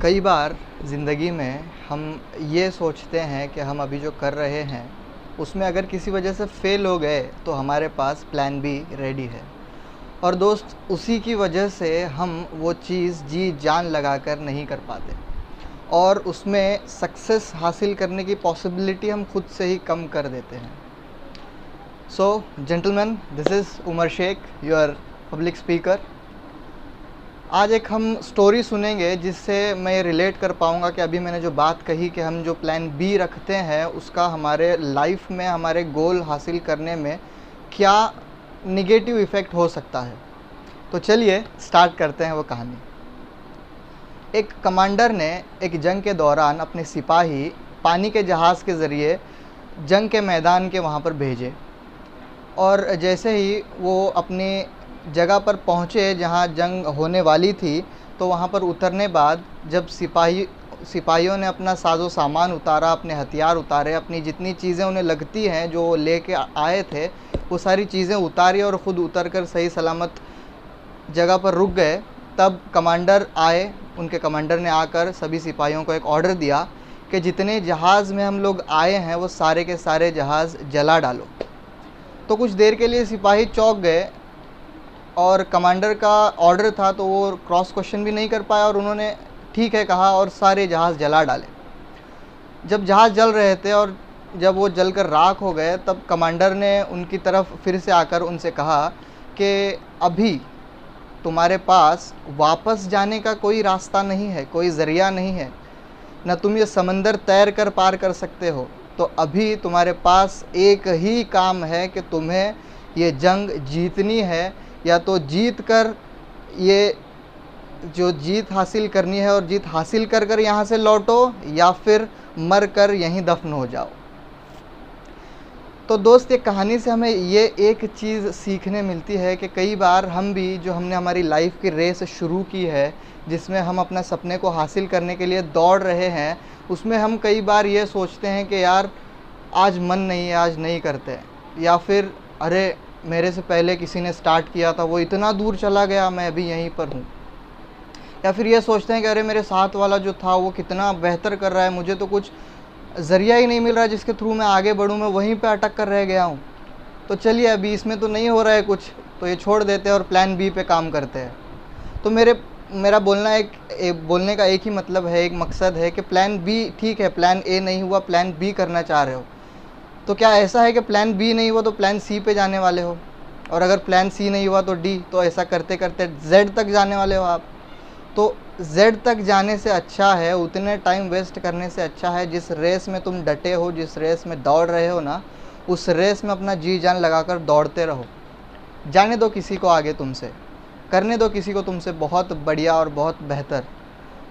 कई बार ज़िंदगी में हम ये सोचते हैं कि हम अभी जो कर रहे हैं उसमें अगर किसी वजह से फ़ेल हो गए तो हमारे पास प्लान बी रेडी है। और दोस्त, उसी की वजह से हम वो चीज़ जी जान लगाकर नहीं कर पाते और उसमें सक्सेस हासिल करने की पॉसिबिलिटी हम खुद से ही कम कर देते हैं। So gentleman, this is Umar Sheikh, your public speaker. आज एक हम स्टोरी सुनेंगे जिससे मैं रिलेट कर पाऊँगा कि अभी मैंने जो बात कही कि हम जो प्लान बी रखते हैं उसका हमारे लाइफ में, हमारे गोल हासिल करने में क्या निगेटिव इफ़ेक्ट हो सकता है। तो चलिए स्टार्ट करते हैं वो कहानी। एक कमांडर ने एक जंग के दौरान अपने सिपाही पानी के जहाज़ के ज़रिए जंग के मैदान के वहाँ पर भेजे और जैसे ही वो अपनी जगह पर पहुँचे जहाँ जंग होने वाली थी, तो वहाँ पर उतरने बाद जब सिपाहियों ने अपना साजो सामान उतारा, अपने हथियार उतारे, अपनी जितनी चीज़ें उन्हें लगती हैं जो वो लेके आए थे वो सारी चीज़ें उतारी और ख़ुद उतरकर सही सलामत जगह पर रुक गए, तब कमांडर आए। उनके कमांडर ने आकर सभी सिपाहियों को एक ऑर्डर दिया कि जितने जहाज़ में हम लोग आए हैं वो सारे के सारे जहाज़ जला डालो। तो कुछ देर के लिए सिपाही चौंक गए और कमांडर का ऑर्डर था तो वो क्रॉस क्वेश्चन भी नहीं कर पाया और उन्होंने ठीक है कहा और सारे जहाज़ जला डाले। जब जहाज़ जल रहे थे और जब वो जलकर राख हो गए, तब कमांडर ने उनकी तरफ फिर से आकर उनसे कहा कि अभी तुम्हारे पास वापस जाने का कोई रास्ता नहीं है, कोई ज़रिया नहीं है, न तुम ये समंदर तैर कर पार कर सकते हो। तो अभी तुम्हारे पास एक ही काम है कि तुम्हें ये जंग जीतनी है, या तो जीत कर ये जो जीत हासिल करनी है और जीत हासिल कर कर यहाँ से लौटो, या फिर मर कर यहीं दफन हो जाओ। तो दोस्त, ये कहानी से हमें ये एक चीज़ सीखने मिलती है कि कई बार हम भी जो हमने हमारी लाइफ की रेस शुरू की है, जिसमें हम अपना सपने को हासिल करने के लिए दौड़ रहे हैं, उसमें हम कई बार ये सोचते हैं कि यार आज मन नहीं है, आज नहीं करते, या फिर अरे मेरे से पहले किसी ने स्टार्ट किया था, वो इतना दूर चला गया, मैं अभी यहीं पर हूँ। या फिर ये सोचते हैं कि अरे मेरे साथ वाला जो था वो कितना बेहतर कर रहा है, मुझे तो कुछ ज़रिया ही नहीं मिल रहा है जिसके थ्रू मैं आगे बढ़ूँ, मैं वहीं पे अटक कर रह गया हूँ। तो चलिए अभी इसमें तो नहीं हो रहा है कुछ, तो ये छोड़ देते हैं और प्लान बी पे काम करते हैं। तो मेरा बोलने का एक ही मतलब है, एक मकसद है कि प्लान बी ठीक है, प्लान ए नहीं हुआ, प्लान बी करना चाह रहे हो, तो क्या ऐसा है कि प्लान बी नहीं हुआ तो प्लान सी पे जाने वाले हो, और अगर प्लान सी नहीं हुआ तो डी, तो ऐसा करते करते जेड तक जाने वाले हो आप। तो जेड तक जाने से अच्छा है, उतने टाइम वेस्ट करने से अच्छा है, जिस रेस में तुम डटे हो, जिस रेस में दौड़ रहे हो ना, उस रेस में अपना जी जान लगाकर दौड़ते रहो। जाने दो किसी को आगे तुमसे, करने दो किसी को तुमसे बहुत बढ़िया और बहुत बेहतर,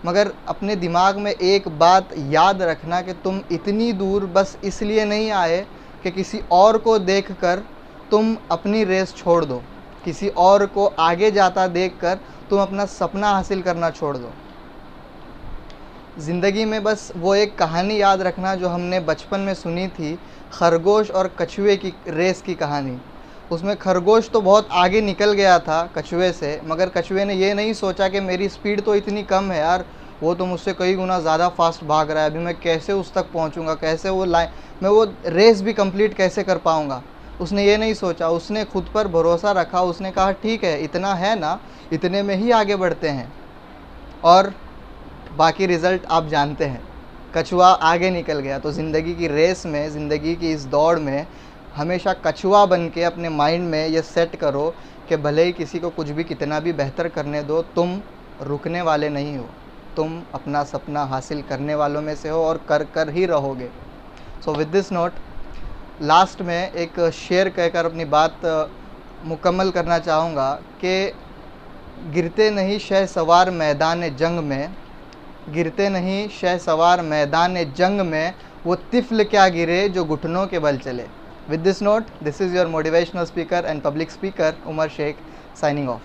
मगर अपने दिमाग में एक बात याद रखना कि तुम इतनी दूर बस इसलिए नहीं आए कि किसी और को देखकर तुम अपनी रेस छोड़ दो, किसी और को आगे जाता देखकर तुम अपना सपना हासिल करना छोड़ दो। ज़िंदगी में बस वो एक कहानी याद रखना जो हमने बचपन में सुनी थी, खरगोश और कछुए की रेस की कहानी। उसमें खरगोश तो बहुत आगे निकल गया था कछुए से, मगर कछुए ने ये नहीं सोचा कि मेरी स्पीड तो इतनी कम है यार, वो तो मुझसे कई गुना ज़्यादा फास्ट भाग रहा है, अभी मैं कैसे उस तक पहुंचूंगा, कैसे मैं वो रेस भी कंप्लीट कैसे कर पाऊंगा। उसने ये नहीं सोचा, उसने खुद पर भरोसा रखा, उसने कहा ठीक है, इतना है ना, इतने में ही आगे बढ़ते हैं, और बाकी रिज़ल्ट आप जानते हैं, कछुआ आगे निकल गया। तो ज़िंदगी की रेस में, ज़िंदगी की इस दौड़ में हमेशा कछुआ बन के अपने माइंड में ये सेट करो कि भले ही किसी को कुछ भी कितना भी बेहतर करने दो, तुम रुकने वाले नहीं हो, तुम अपना सपना हासिल करने वालों में से हो और कर कर ही रहोगे। So with this note, last में एक शेर कहकर अपनी बात मुकम्मल करना चाहूँगा कि गिरते नहीं शहसवार मैदान जंग में, गिरते नहीं शहसवार मैदान जंग में, वो तिफ़्ल क्या गिरे जो घुटनों के बल चले। With this note, this is your motivational speaker and public speaker, Umar Sheikh, signing off.